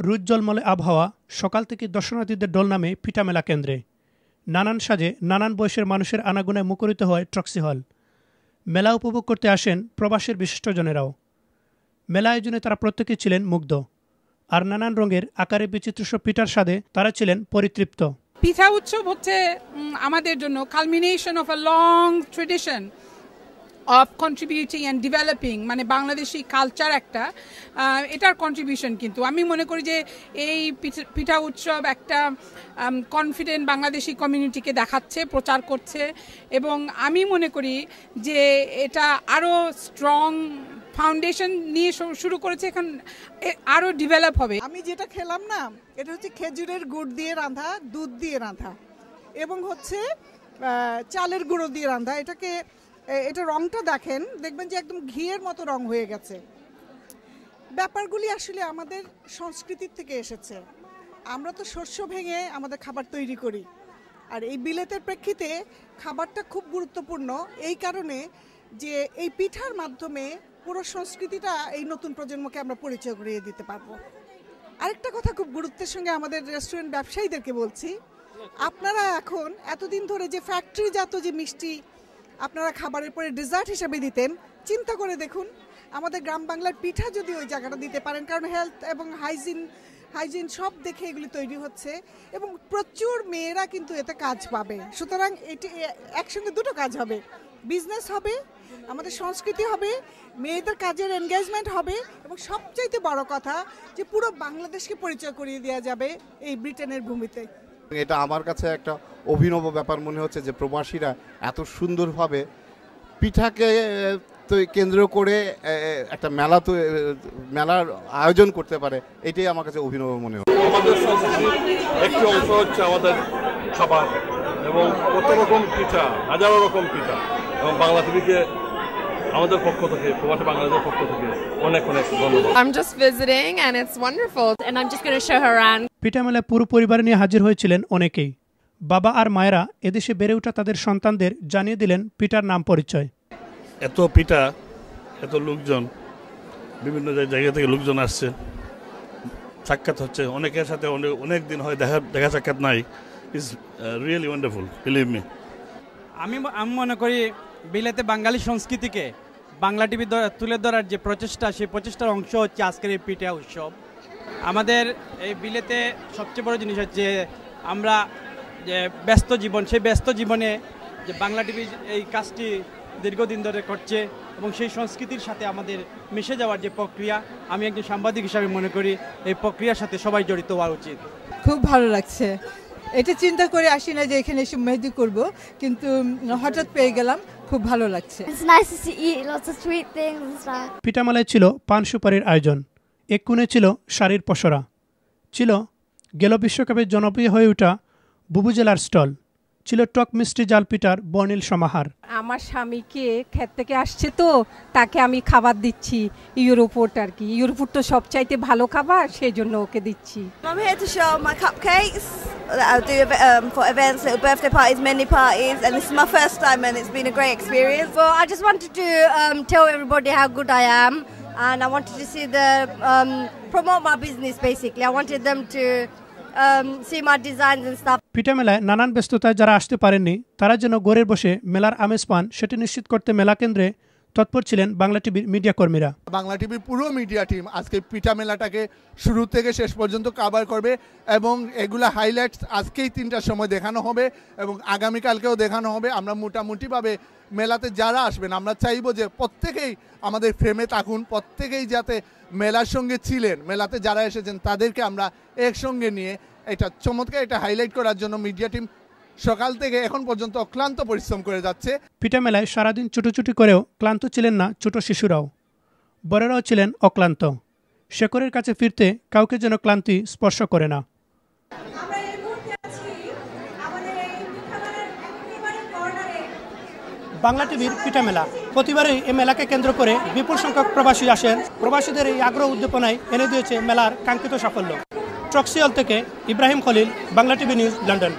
রোদ জলমলে আবহাওয়া, সকাল থেকে দর্শনার্থীদের ঢল নামে পিঠা মেলা কেন্দ্রে। নানান সাজে নানান বয়সের মানুষের আনাগোনায় মুখরিত হয় ট্রক্সি হল। মেলা উপভোগ করতে আসেন প্রবাসের বিশিষ্টজনেরাও। মেলা আয়োজনে তারা প্রত্যেকেই ছিলেন মুগ্ধ, আর নানান রঙের আকারে বিচিত্র সব পিঠার স্বাদে তারা ছিলেন পরিতৃপ্ত। পিঠা উৎসব হচ্ছে আমাদের জন্য culmination of a long tradition of contributing and developing, মানে বাংলাদেশি কালচার একটা এটার কন্ট্রিবিউশন। কিন্তু আমি মনে করি যে এই পিঠা উৎসব একটা কনফিডেন্ট বাংলাদেশি কমিউনিটিকে দেখাচ্ছে, প্রচার করছে, এবং আমি মনে করি যে এটা আরও স্ট্রং ফাউন্ডেশন নিয়ে শুরু করেছে, এখন আরও ডেভেলপ হবে। আমি যেটা খেলাম না, এটা হচ্ছে খেজুরের গুড় দিয়ে রাঁধা, দুধ দিয়ে রাঁধা, এবং হচ্ছে চালের গুঁড়ো দিয়ে রাঁধা। এটা রংটা দেখবেন যে একদম ঘিয়ের মতো রং হয়ে গেছে। ব্যাপারগুলি আসলে আমাদের সংস্কৃতির থেকে এসেছে। আমরা তো শস্য ভেঙে আমাদের খাবার তৈরি করি, আর এই বিলেতের প্রেক্ষিতে খাবারটা খুব গুরুত্বপূর্ণ এই কারণে যে এই পিঠার মাধ্যমে পুরো সংস্কৃতিটা এই নতুন প্রজন্মকে আমরা পরিচয় করিয়ে দিতে পারবো। আরেকটা কথা খুব গুরুত্বের সঙ্গে আমাদের রেস্টুরেন্ট ব্যবসায়ীদেরকে বলছি, আপনারা এখন এতদিন ধরে যে ফ্যাক্টরিজাত যে মিষ্টি আপনারা খাবারের পরে ডেজার্ট হিসেবে দিতেন, চিন্তা করে দেখুন আমাদের গ্রাম বাংলার পিঠা যদি ওই জায়গাটা দিতে পারেন, কারণ হেলথ এবং হাইজিন সব দেখে এগুলি তৈরি হচ্ছে, এবং প্রচুর মেয়েরা কিন্তু এতে কাজ পাবে। সুতরাং এটি একসঙ্গে দুটো কাজ হবে, বিজনেস হবে, আমাদের সংস্কৃতি হবে, মেয়েদের কাজের এনগেজমেন্ট হবে, এবং সবচাইতে বড় কথা যে পুরো বাংলাদেশকে পরিচয় করিয়ে দেওয়া যাবে এই ব্রিটেনের ভূমিতে। এটা আমার কাছে একটা অভিনব ব্যাপার মনে হচ্ছে যে প্রবাসীরা এত সুন্দরভাবে পিঠাকে কেন্দ্র করে একটা মেলার আয়োজন করতে পারে, এটাই আমার কাছে অভিনব মনে হয়। আমাদের সংস্কৃতির একটি অংশ হচ্ছে আমাদের খাবার, এবং কত রকম পিঠা, হাজারো রকম পিঠা, এবং বাংলা টিভিকে আমাদের পক্ষ থেকে, প্রবাসী বাংলাদেশের পক্ষ থেকে অনেক অনেক ধন্যবাদ। I'm just visiting and it's wonderful and I'm just going to show her around. পিঠা মেলায় পুরো পরিবার নিয়ে হাজির হয়েছিলেন অনেকেই। বাবা আর মায়েরা এদেশে বেড়ে ওঠা তাদের সন্তানদের জানিয়ে দিলেন পিঠার নাম পরিচয়। এত পিঠা, এত লোকজন, বিভিন্ন জায়গা থেকে লোকজন আসছে, সাক্ষাৎ হচ্ছে অনেকের সাথে, অনেক দিন হয় দেখা সাক্ষাৎ নাই। Is really wonderful, believe me. আমি মনে করি বিলেতে বাঙালি সংস্কৃতিকে বাংলা টিভি তুলে ধরার যে প্রচেষ্টা, সেই প্রচেষ্টার অংশ হচ্ছে আজকের এই পিঠা উৎসব। আমাদের এই বিলেতে সবচেয়ে বড় জিনিস হচ্ছে আমরা যে ব্যস্ত জীবন, সেই ব্যস্ত জীবনে যে বাংলা টিভি এই কাজটি দীর্ঘদিন ধরে করছে, এবং সেই সংস্কৃতির সাথে আমাদের মিশে যাওয়ার যে প্রক্রিয়া, আমি একজন সাংবাদিক হিসাবে মনে করি এই প্রক্রিয়ার সাথে সবাই জড়িত হওয়া উচিত। খুব ভালো লাগছে, এটা চিন্তা করে আসি না যে এখানে এসে মেহেদি করব, কিন্তু হঠাৎ পেয়ে গেলাম, খুব ভালো লাগছে। পিঠা মেলায় ছিল পান সুপারির আয়োজন, এক কোণে ছিল শাড়ির পসরা, ছিল গেল বিশ্বকাপে জনপ্রিয় হয়ে ওঠা বুবুজেলার স্টল, ছিল টক মিষ্টি জাল পিঠার বর্ণিল সমাহার। আমার স্বামীকে ক্ষেত থেকে আসছে, তো তাকে আমি খাবার দিচ্ছি ইউরোপোর্ট, আর কি ইউরোপোর্ট তো সবচাইতে ভালো খাবার, সেই জন্য ওকে দিচ্ছি। I'm here to show my cupcakes that I do for events, little birthday parties, mini parties, and this is my first time and it's been a great experience. Well, I just wanted to tell everybody how good I am, and I wanted to see promote my business basically. I wanted them to see my designs and stuff. পিঠা মেলায় নানান ব্যস্ততায় যারা আসতে পারেননি, তারা যেন ঘরে বসে মেলার আমেজ পান, সেটি নিশ্চিত করতে মেলা কেন্দ্রে তৎপর ছিলেন বাংলা টিভির মিডিয়া কর্মীরা। বাংলা টিভির পুরো মিডিয়া টিম আজকে পিঠা মেলাটাকে শুরু থেকে শেষ পর্যন্ত কভার করবে, এবং এগুলা হাইলাইটস আজকেই 3টার সময় দেখানো হবে এবং আগামীকালকেও দেখানো হবে। আমরা মোটামুটিভাবে মেলাতে যারা আসবেন, আমরা চাইবো যে প্রত্যেকেই আমাদের ফ্রেমে থাকুন, প্রত্যেকেই যাতে মেলার সঙ্গে ছিলেন, মেলাতে যারা এসেছেন তাদেরকে আমরা একসঙ্গে নিয়ে এটা চমৎকার এটা হাইলাইট করার জন্য মিডিয়া টিম সকাল থেকে এখন পর্যন্ত অক্লান্ত পরিশ্রম করে যাচ্ছে। পিঠা মেলায় সারাদিন ছুটোছুটি করেও ক্লান্ত ছিলেন না ছোট শিশুরাও, বড়রাও ছিলেন অক্লান্ত। শেকরের কাছে ফিরতে কাউকে যেন ক্লান্তি স্পর্শ করে না। বাংলা টিভির পিঠা মেলা প্রতিবারই এই মেলাকে কেন্দ্র করে বিপুল সংখ্যক প্রবাসী আসেন। প্রবাসীদের এই আগ্রহ উদ্দীপনায় এনে দিয়েছে মেলার কাঙ্ক্ষিত সাফল্য। ট্রক্সি হল থেকে Ibrahim Khalil, Bangla TV news, London.